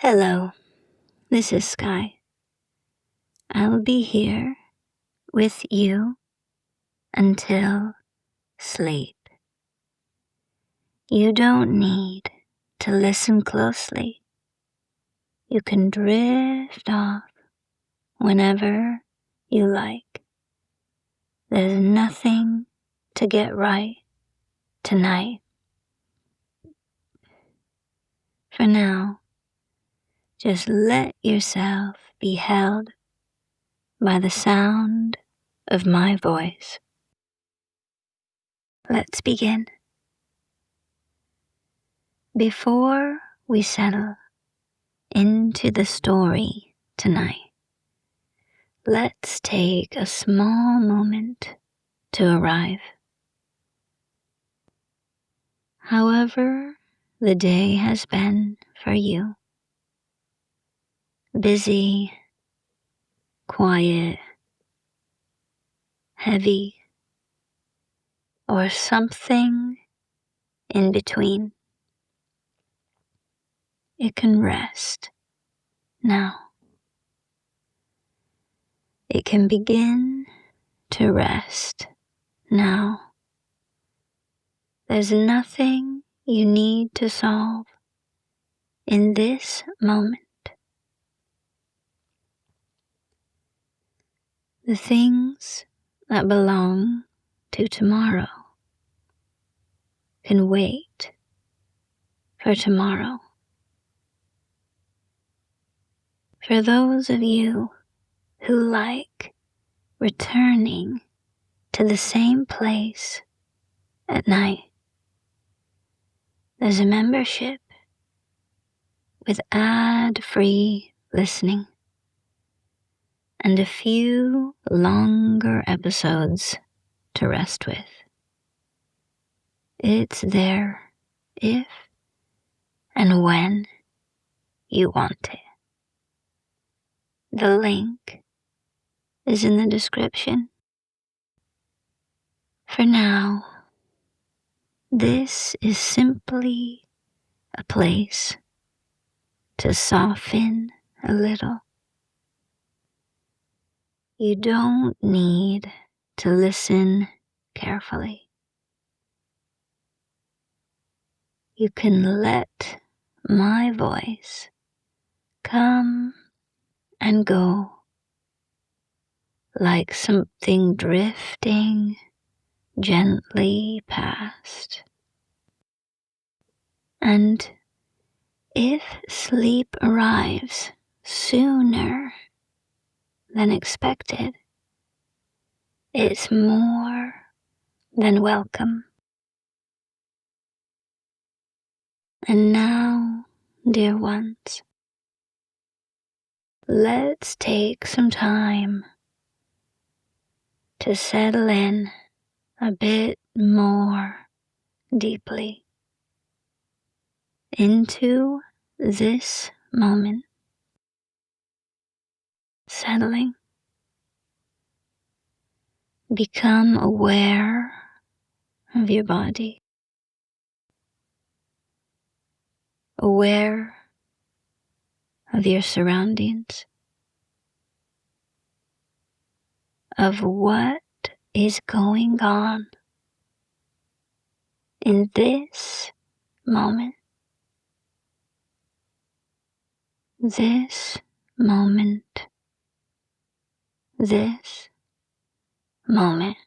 Hello, this is Sky. I'll be here with you until sleep. You don't need to listen closely. You can drift off whenever you like. There's nothing to get right tonight. For now, just let yourself be held by the sound of my voice. Let's begin. Before we settle into the story tonight, let's take a small moment to arrive. However the day has been for you, busy, quiet, heavy, or something in between, it can rest now. It can begin to rest now. There's nothing you need to solve in this moment. The things that belong to tomorrow can wait for tomorrow. For those of you who like returning to the same place at night, there's a membership with ad-free listening and a few longer episodes to rest with. It's there if and when you want it. The link is in the description. For now, this is simply a place to soften a little. You don't need to listen carefully. You can let my voice come and go like something drifting gently past. And if sleep arrives sooner than expected, it's more than welcome. And now, dear ones, let's take some time to settle in a bit more deeply into this moment. Settling. Become aware of your body. Aware of your surroundings. Of what is going on in this moment. This moment. This moment.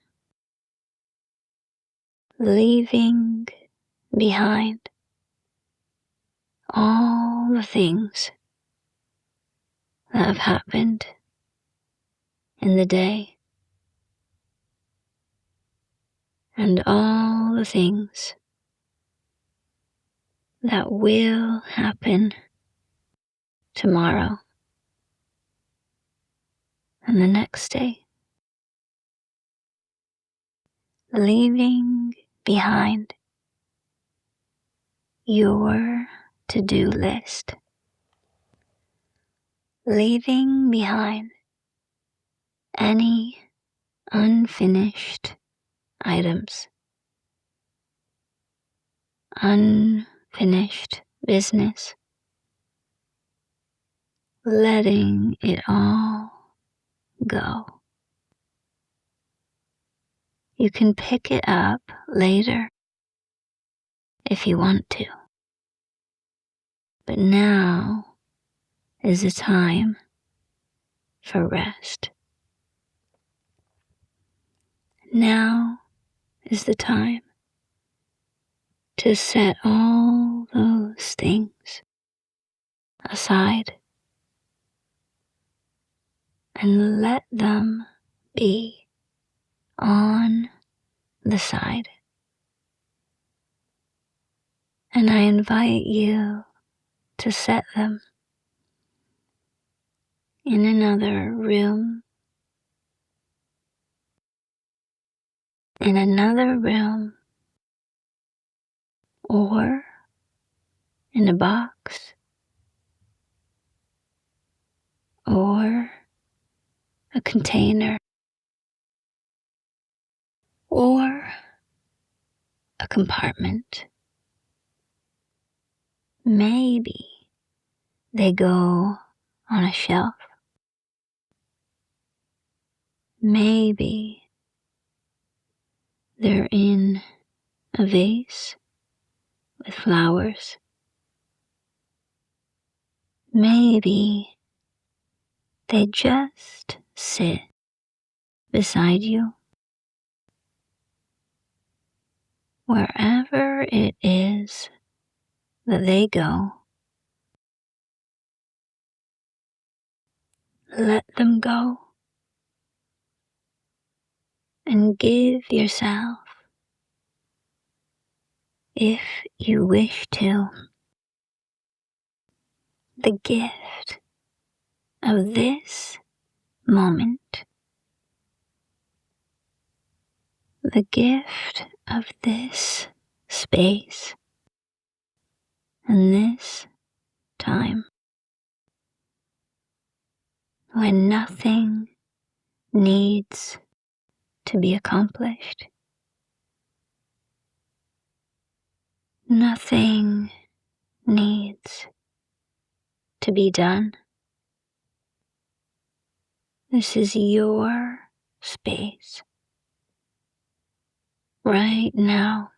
Leaving behind all the things that have happened in the day and all the things that will happen tomorrow and the next day. Leaving behind your to-do list. Leaving behind any unfinished items. Unfinished business. letting it all go. You can pick it up later if you want to, but now is the time for rest. Now is the time to set all those things aside and let them be on the side. And I invite you to set them in another room, in another room, or in a box, or a container, or a compartment. Maybe they go on a shelf. Maybe they're in a vase with flowers. Maybe they just sit beside you. Wherever it is that they go, let them go and give yourself, if you wish to, the gift of this moment, the gift of this space and this time when nothing needs to be accomplished. Nothing needs to be done. This is your space right now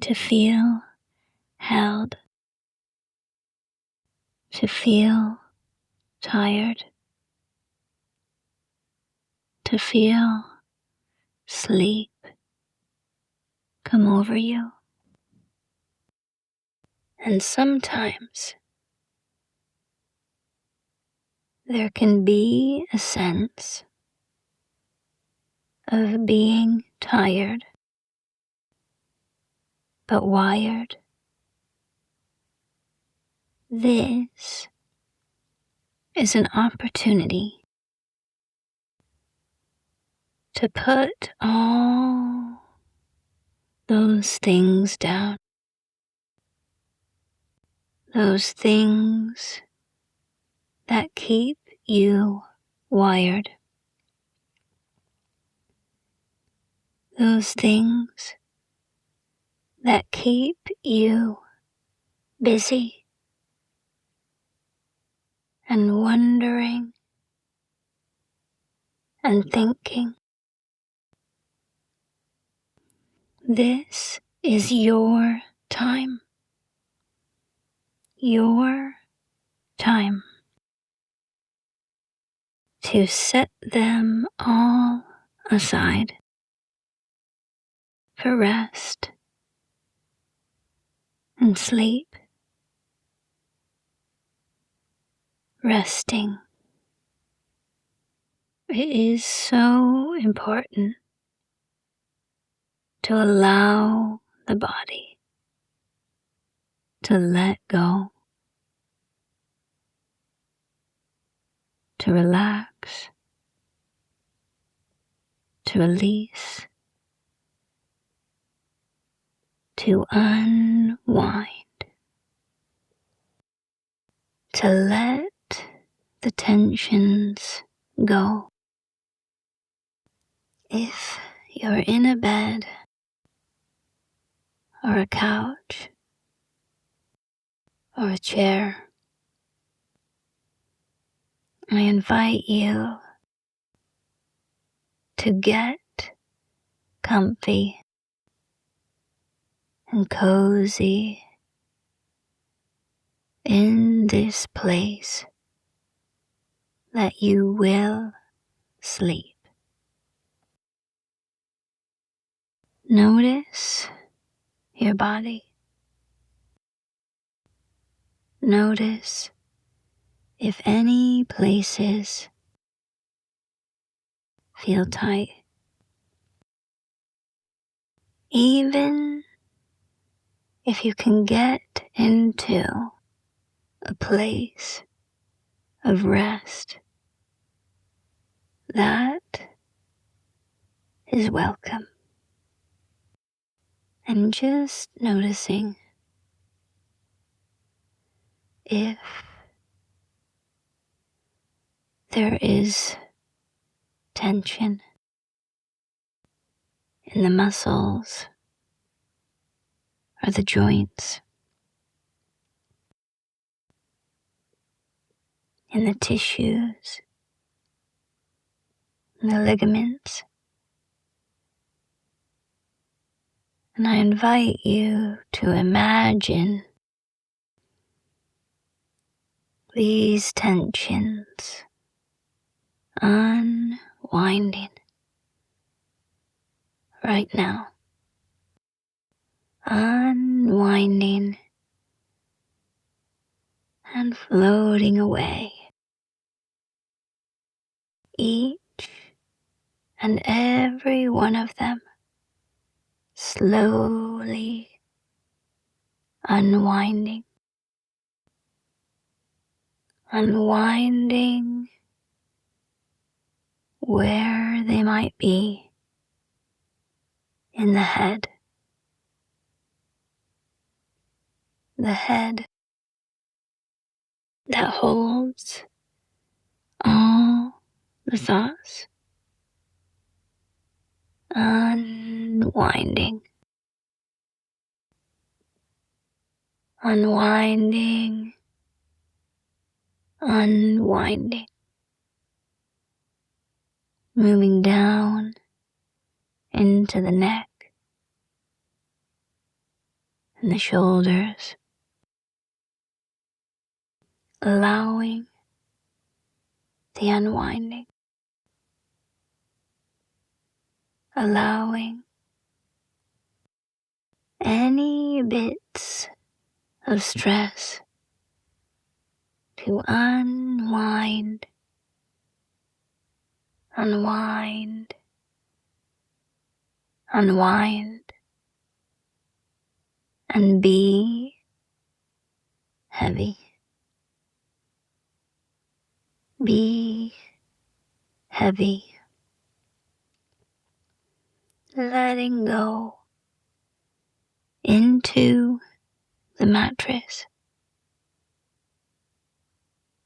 to feel held, to feel tired, to feel sleep come over you. And sometimes there can be a sense of being tired but wired. This is an opportunity to put all those things down, those things that keep you wired, those things that keep you busy and wondering and thinking. This is your time. Your time to set them all aside for rest and sleep. Resting. It is so important to allow the body to let go, to relax, to release, to unwind, to let the tensions go. If you're in a bed or a couch or a chair, I invite you to get comfy and cozy in this place that you will sleep. Notice your body. Notice if any places feel tight. Even if you can get into a place of rest, that is welcome. And just noticing if there is tension in the muscles or the joints, in the tissues, in the ligaments. And I invite you to imagine these tensions unwinding right now. Unwinding and floating away. Each and every one of them slowly unwinding. Unwinding where they might be in the head. The head that holds all the thoughts. Unwinding. Unwinding. Unwinding. Moving down into the neck and the shoulders. Allowing the unwinding. Allowing any bits of stress to unwind, unwind, unwind, and be heavy. Be heavy. Letting go into the mattress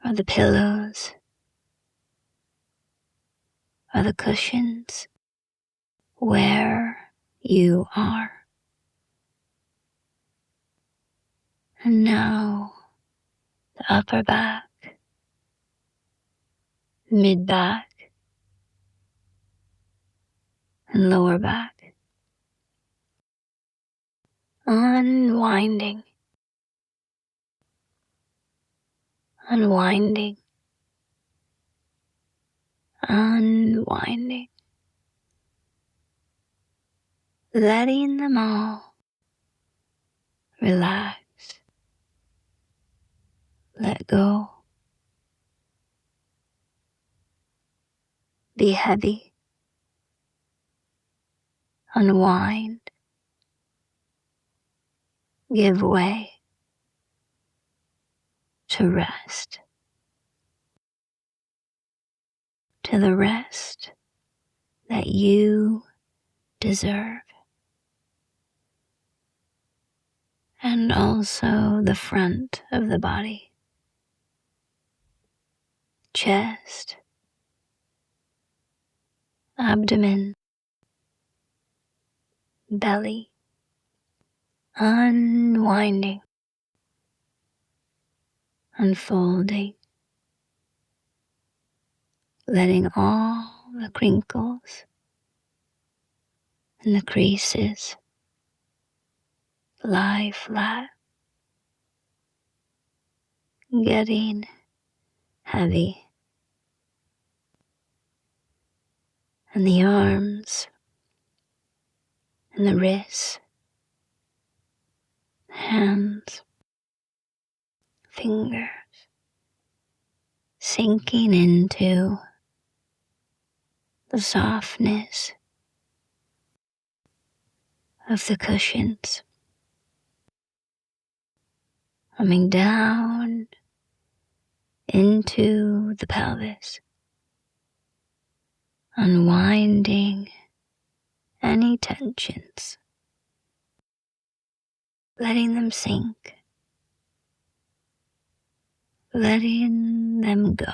or the pillows or the cushions where you are. And now the upper back, mid back, and lower back. Unwinding, unwinding, unwinding. Letting them all relax. Let go. Be heavy. Unwind. Give way to rest. To the rest that you deserve. And also the front of the body. Chest. Abdomen. Belly. Unwinding. unfolding, letting all the crinkles and the creases lie flat, getting heavy, and the arms and the wrists, hands, fingers, sinking into the softness of the cushions, coming down into the pelvis, unwinding any tensions, letting them sink, letting them go,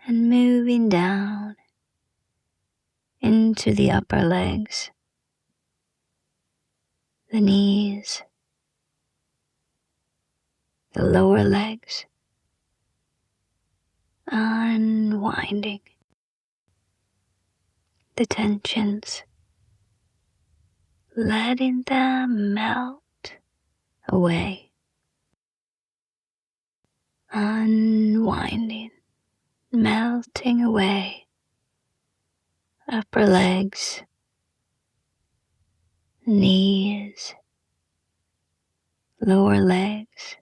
and moving down into the upper legs, the knees, the lower legs, unwinding the tensions, letting them melt away, unwinding, melting away, upper legs, knees, lower legs,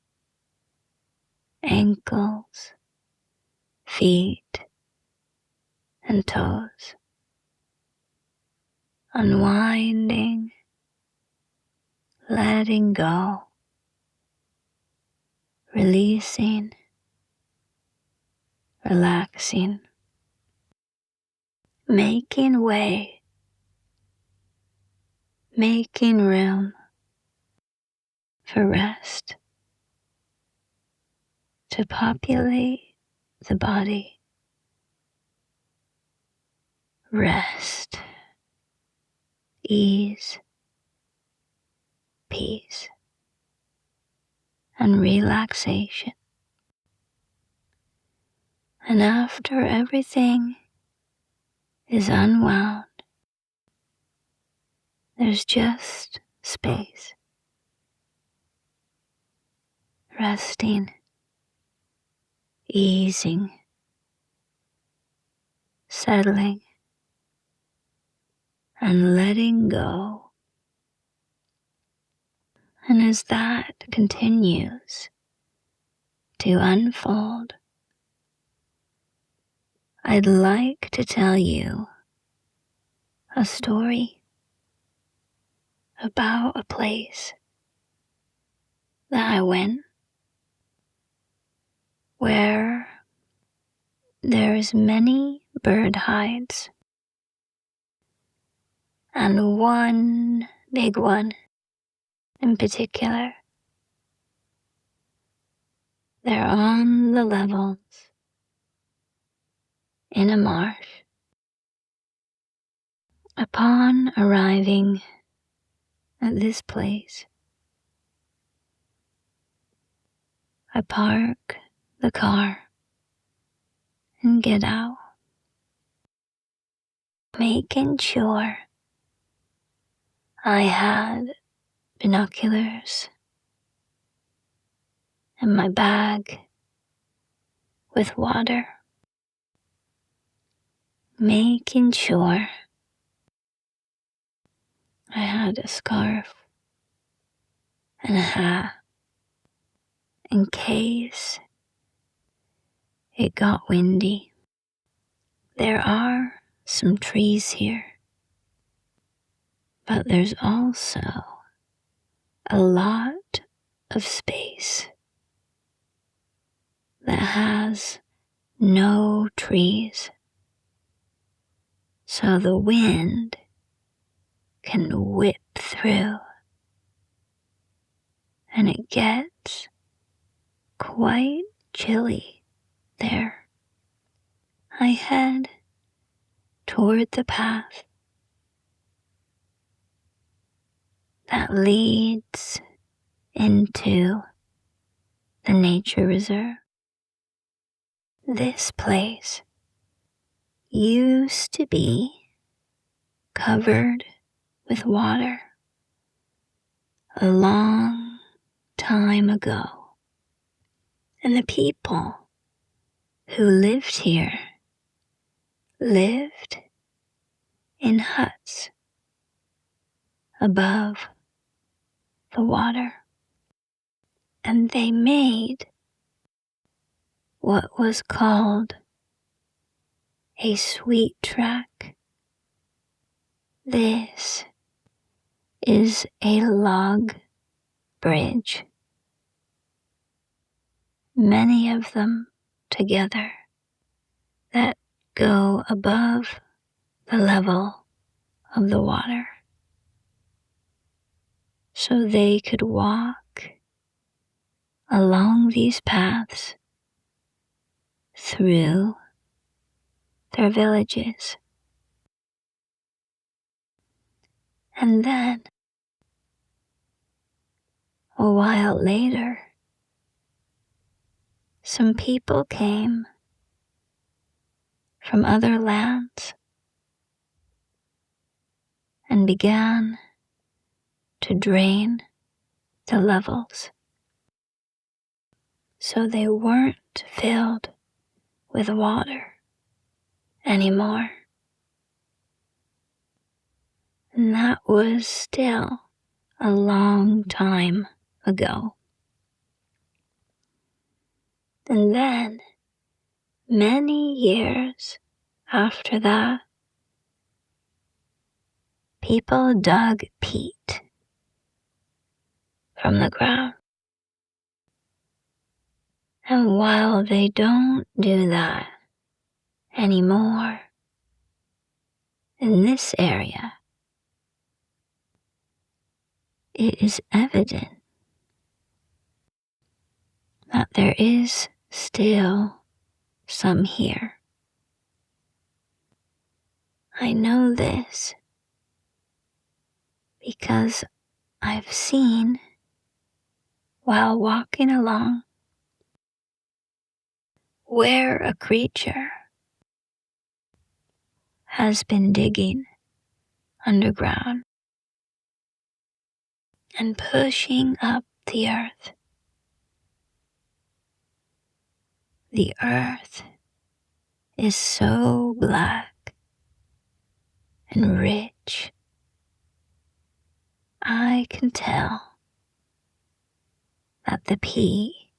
ankles, feet, and toes, unwinding, letting go, releasing, relaxing, making way, making room for rest to populate the body. Rest, ease, peace, and relaxation. And after everything is unwound, there's just space, resting, easing, settling, and letting go. And as that continues to unfold, I'd like to tell you a story about a place that I went where there's many bird hides, and one big one in particular. They're on the levels in a marsh. Upon arriving at this place, I park the car and get out, making sure I had binoculars and my bag with water, making sure I had a scarf and a hat in case it got windy. There are some trees here, but there's also a lot of space that has no trees, so the wind can whip through, and it gets quite chilly there. I head toward the path that leads into the nature reserve. This place used to be covered with water a long time ago, and the people who lived here lived in huts above the water, and they made what was called a sweet track. This is a log bridge, many of them together, that go above the level of the water, so they could walk along these paths through their villages. And then, a while later, some people came from other lands and began to drain the levels so they weren't filled with water anymore. And that was still a long time ago. And then, many years after that, people dug peat from the ground. And while they don't do that anymore in this area, it is evident that there is still some here. I know this because I've seen, while walking along, where a creature has been digging underground and pushing up the earth. The earth is so black and rich, I can tell that the pea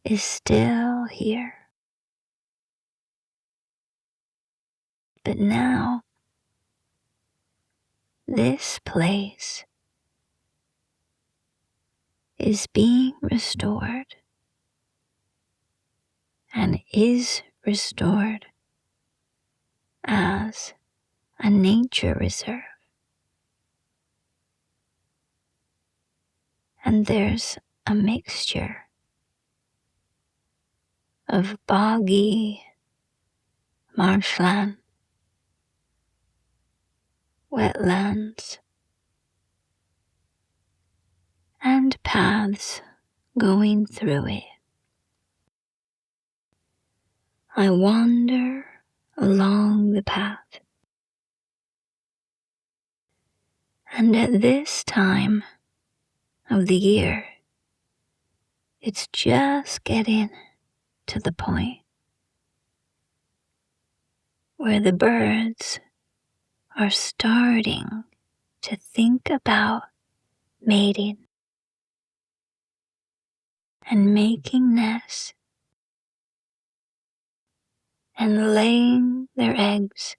is still here. But now, this place is being restored and is restored as a nature reserve. And there's a mixture of boggy marshland, wetlands, and paths going through it. I wander along the path, and at this time of the year, it's just getting to the point where the birds are starting to think about mating and making nests and laying their eggs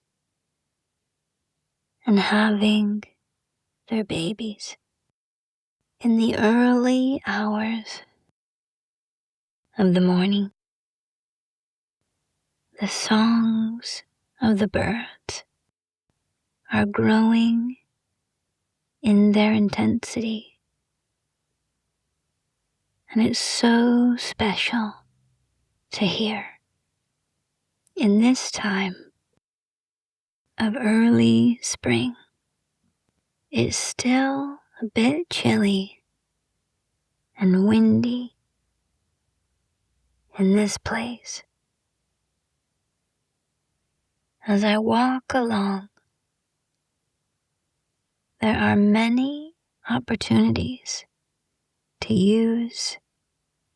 and having their babies. In the early hours of the morning, the songs of the birds are growing in their intensity, and it's so special to hear. In this time of early spring, it's still a bit chilly and windy, in this place. As I walk along, there are many opportunities to use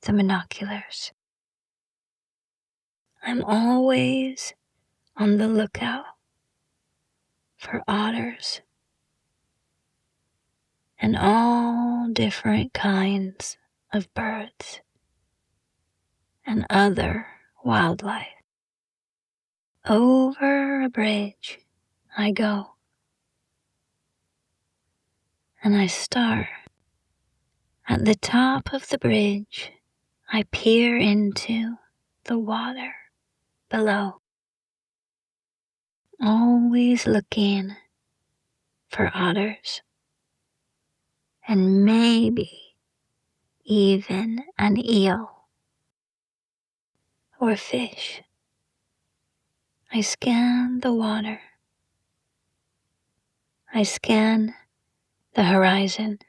the binoculars. I'm always on the lookout for otters and all different kinds of birds and other wildlife. Over a bridge I go, and I start at the top of the bridge. I peer into the water below, always looking for otters and maybe even an eel or fish. I scan the water. I scan the horizon,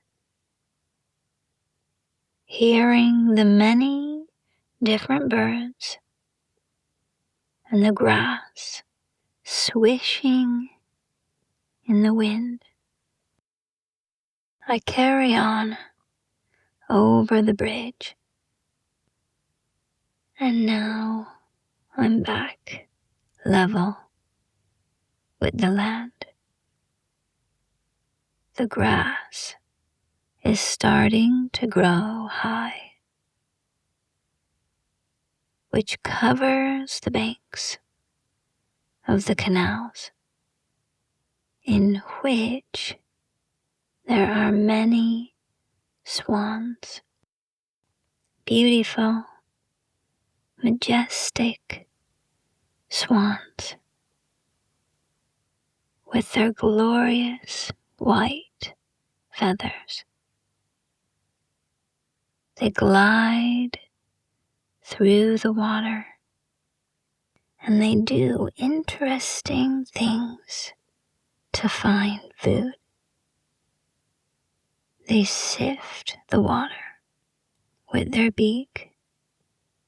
hearing the many different birds and the grass swishing in the wind. I carry on over the bridge, and now I'm back level with the land. The grass is starting to grow high, which covers the banks of the canals, in which there are many swans, beautiful, majestic swans, with their glorious white feathers. They glide through the water, and they do interesting things to find food. They sift the water with their beak,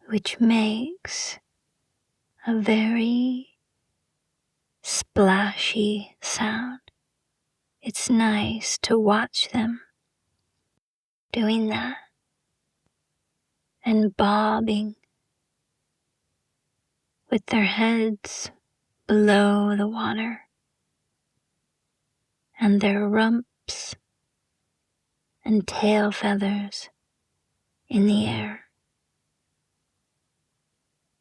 which makes a very splashy sound. It's nice to watch them doing that and bobbing with their heads below the water and their rumps and tail feathers in the air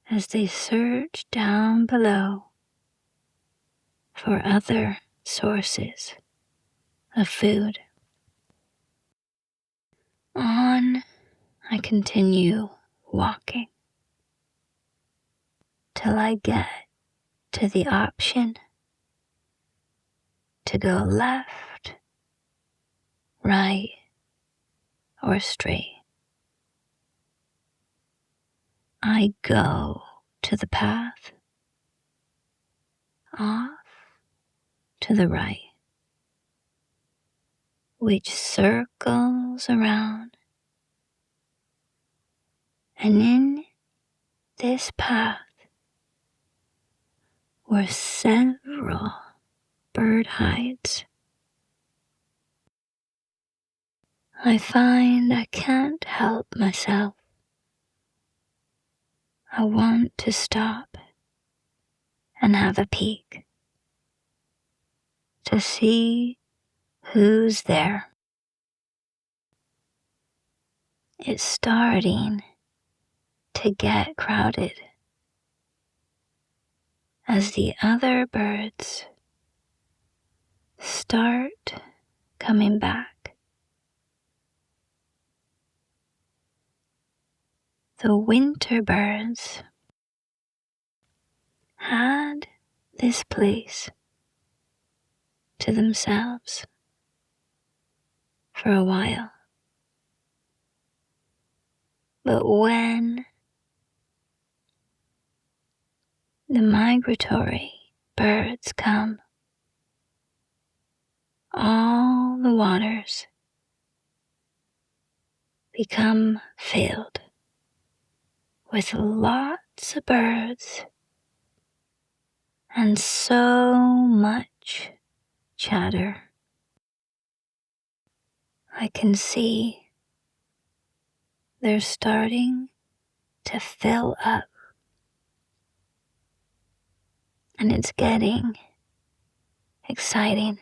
as they search down below for other sources of food. On I continue walking till I get to the option to go left, right, or straight. I go to the path off to the right, which circles around, and in this path were several bird hides. I find I can't help myself. I want to stop and have a peek to see who's there. It's starting to get crowded as the other birds start coming back. The winter birds had this place to themselves for a while. But when the migratory birds come, all the waters become filled with lots of birds and so much chatter. I can see they're starting to fill up, and it's getting exciting.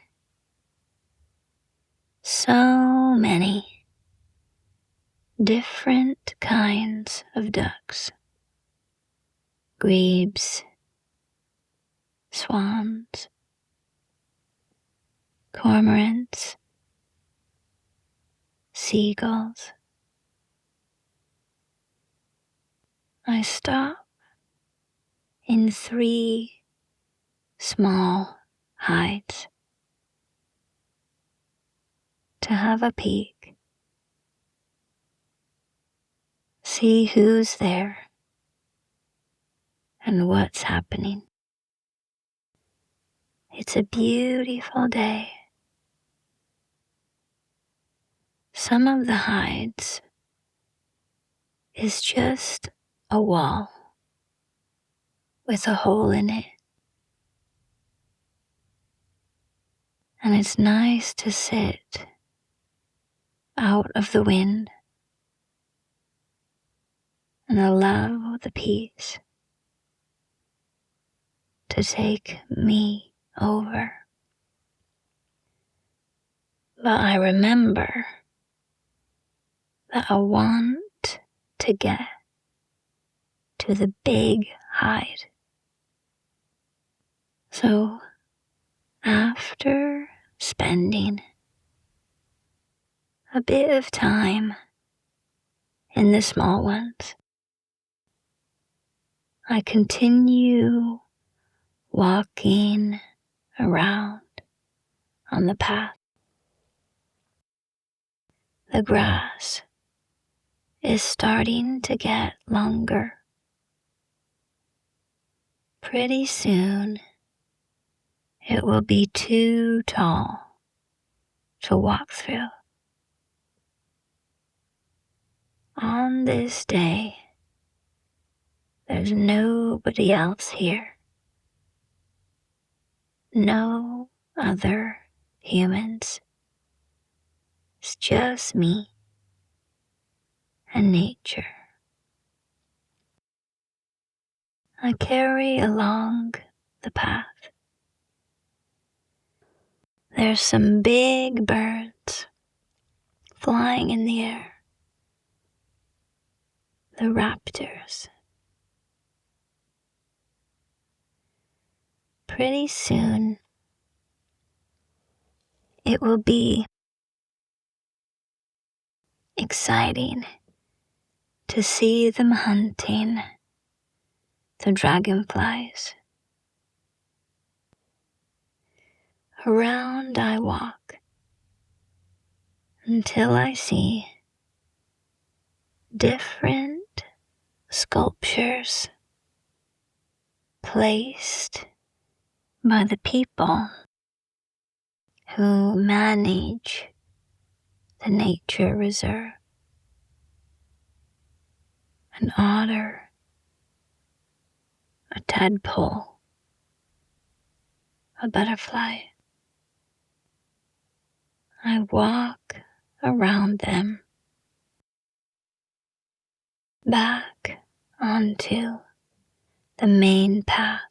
So many different kinds of ducks, grebes, swans, cormorants, seagulls. I stop in 3 small hides to have a peek, see who's there and what's happening. It's a beautiful day. Some of the hides is just a wall with a hole in it. And it's nice to sit out of the wind and allow the peace to take me over. But I remember that I want to get to the big hide. So after spending a bit of time in the small ones, I continue walking around on the path. The grass is starting to get longer. Pretty soon, it will be too tall to walk through. On this day, there's nobody else here. No other humans. It's just me and nature. I carry along the path. There's some big birds flying in the air. The raptors. Pretty soon, it will be exciting to see them hunting the dragonflies. Around I walk until I see different sculptures placed by the people who manage the nature reserve. An otter, a tadpole, a butterfly. I walk around them, back onto the main path.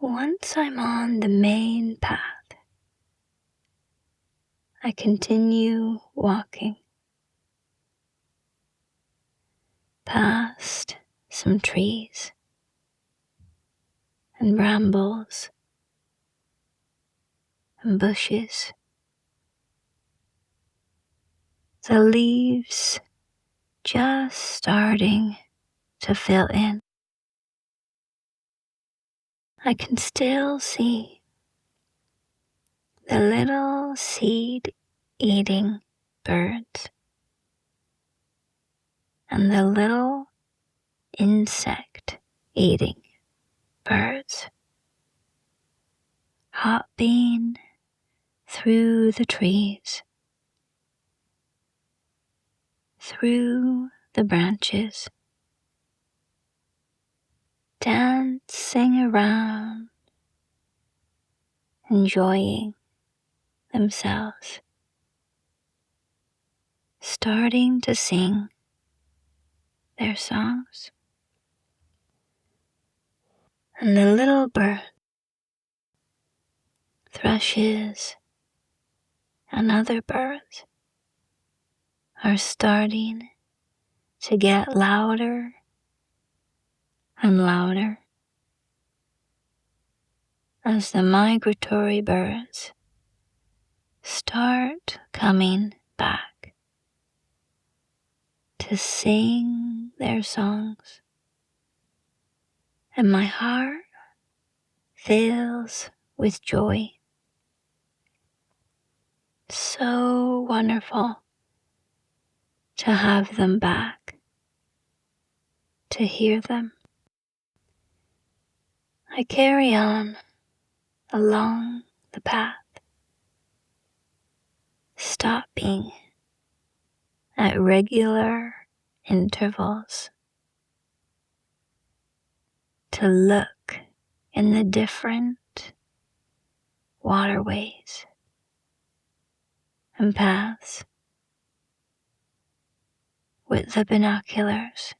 Once I'm on the main path, I continue walking past some trees and brambles and bushes. The leaves just starting to fill in. I can still see the little seed-eating birds and the little insect-eating birds hopping through the trees, through the branches, dancing around, enjoying themselves, starting to sing their songs. And the little bird, thrushes, and other birds are starting to get louder and louder as the migratory birds start coming back to sing their songs. And my heart fills with joy. So wonderful to have them back, to hear them. I carry on along the path, stopping at regular intervals to look in the different waterways and paths with the binoculars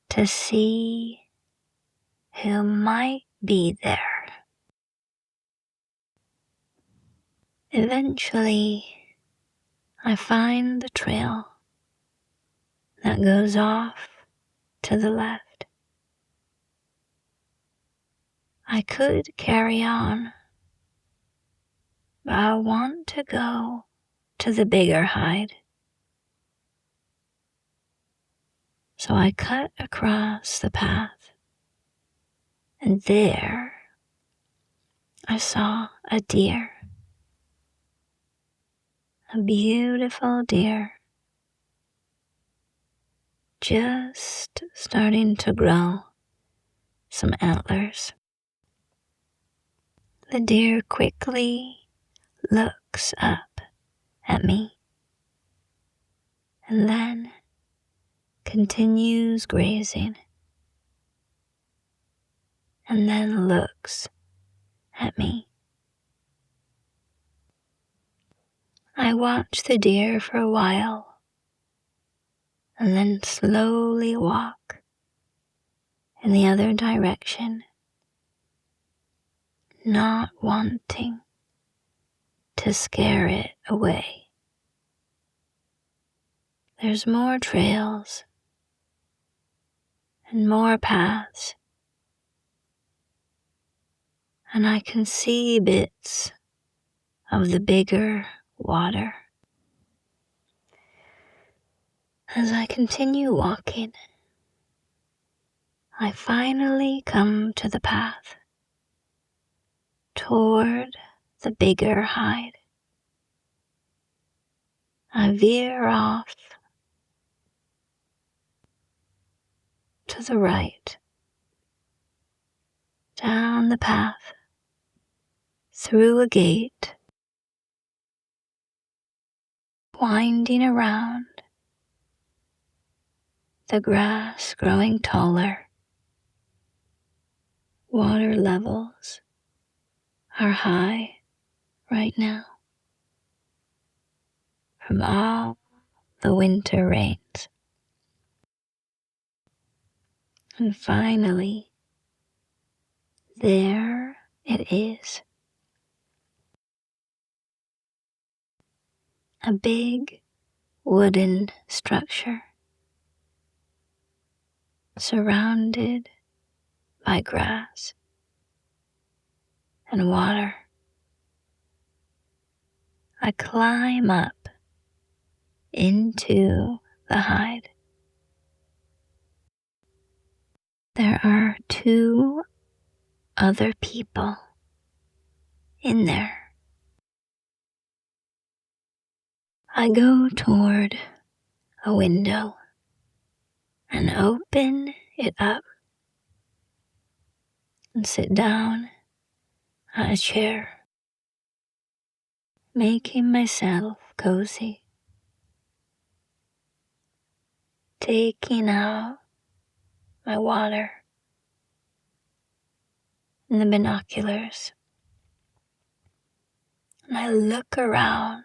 to see who might be there. Eventually, I find the trail that goes off to the left. I could carry on, but I want to go to the bigger hide. So I cut across the path, and there I saw a deer, a beautiful deer, just starting to grow some antlers. The deer quickly looks up at me and then continues grazing and then looks at me. I watch the deer for a while and then slowly walk in the other direction, not wanting to scare it away. There's more trails and more paths, and I can see bits of the bigger water. As I continue walking, I finally come to the path toward the bigger hide. I veer off to the right, down the path, through a gate, winding around, the grass growing taller. Water levels are high right now from all the winter rains. And finally, there it is. A big wooden structure surrounded by grass and water. I climb up into the hide. There are 2 other people in there. I go toward a window and open it up and sit down on a chair, making myself cozy. taking out my water and the binoculars, and I look around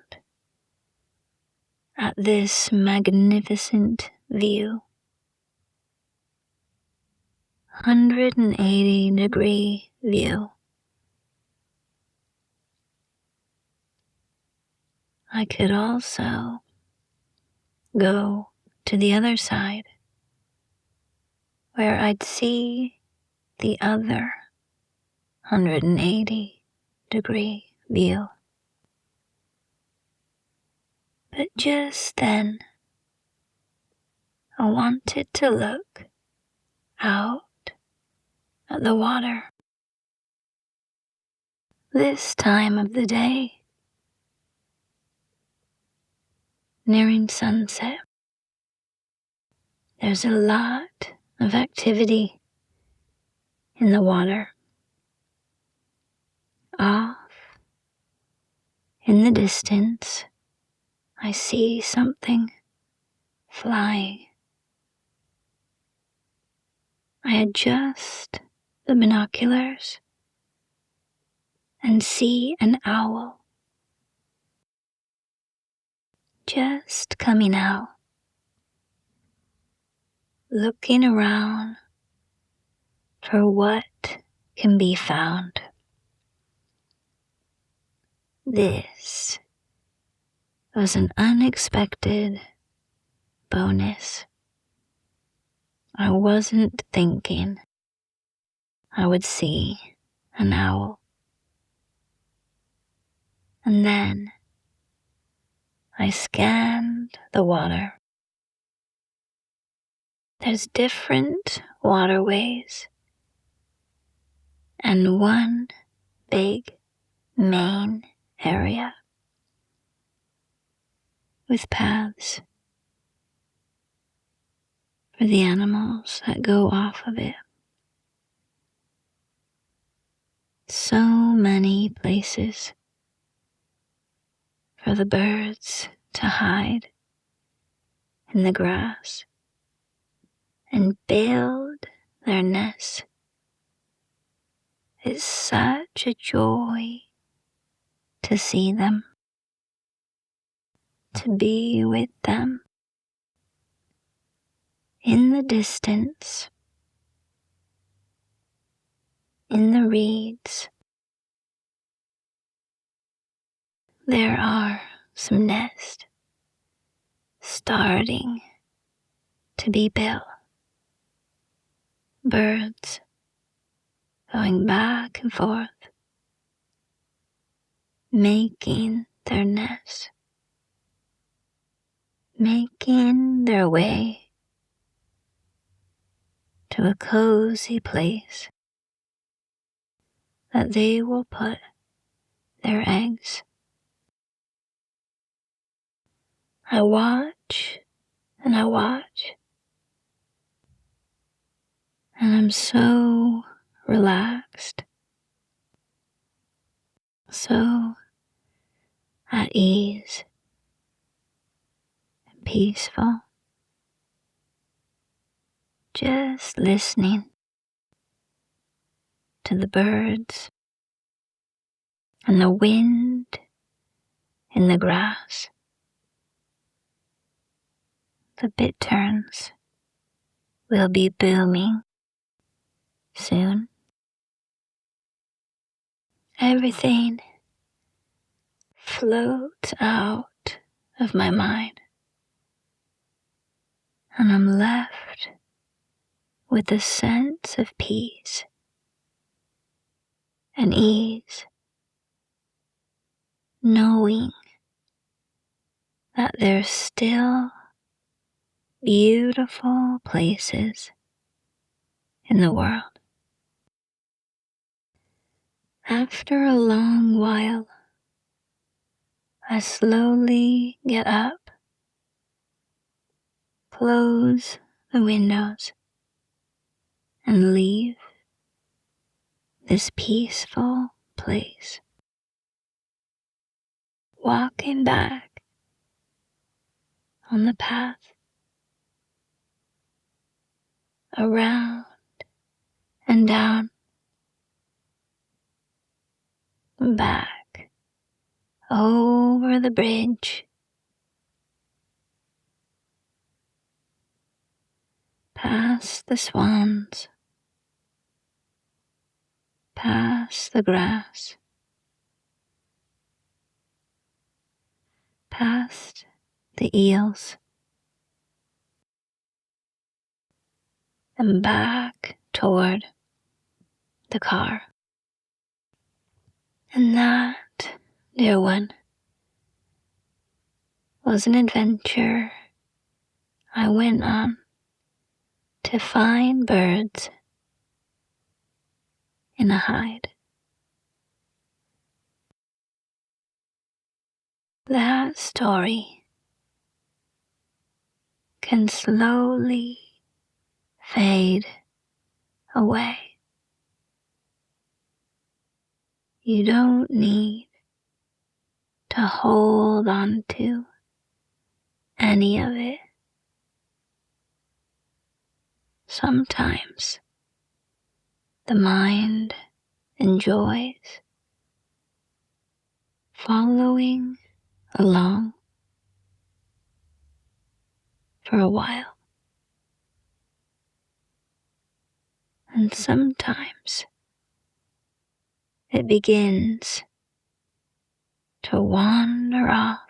at this magnificent view. 180-degree view. I could also go to the other side where I'd see the other 180-degree view. But just then, I wanted to look out at the water. This time of the day, nearing sunset, there's a lot of activity in the water. Off in the distance, I see something flying. I adjust the binoculars and see an owl just coming out, looking around for what can be found. This was an unexpected bonus. I wasn't thinking I would see an owl. And then I scanned the water. There's different waterways and one big main area with paths for the animals that go off of it. So many places for the birds to hide in the grass and build their nests. It's such a joy to see them, to be with them. In the distance, in the reeds, there are some nests starting to be built. Birds going back and forth, making their nests, making their way to a cozy place that they will put their eggs. I watch and I watch, and I'm so relaxed, so at ease and peaceful, just listening to the birds and the wind in the grass. The bitterns will be booming soon. Everything floats out of my mind, and I'm left with a sense of peace and ease, knowing that there's still beautiful places in the world. After a long while, I slowly get up, close the windows, and leave this peaceful place. Walking back on the path, around and down, back, over the bridge, past the swans, past the grass, past the eels, and back toward the car. And that, dear one, was an adventure I went on to find birds in a hide. That story can slowly fade away. You don't need to hold on to any of it. Sometimes the mind enjoys following along for a while. And sometimes it begins to wander off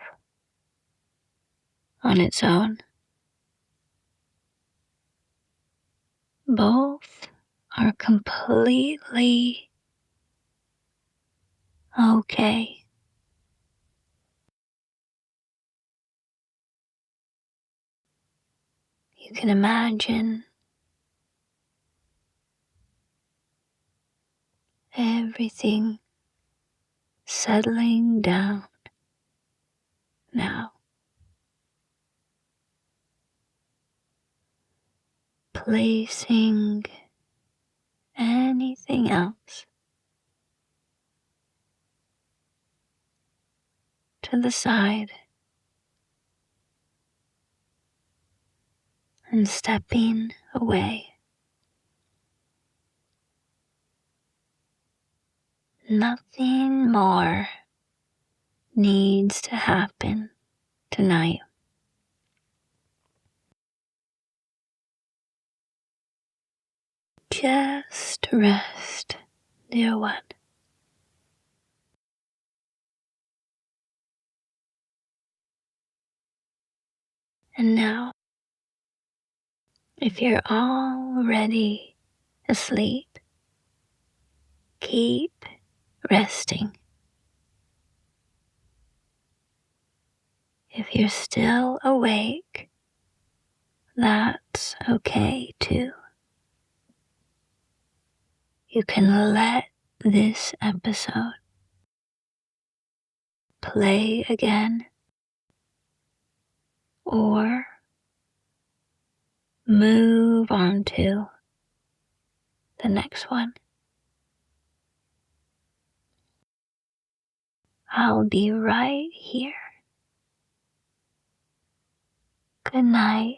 on its own. Both are completely okay. You can imagine everything settling down now, placing anything else to the side and stepping away. Nothing more needs to happen tonight. Just rest, dear one. And now, if you're already asleep, keep resting. If you're still awake, that's okay too. You can let this episode play again or move on to the next one. I'll be right here. Good night.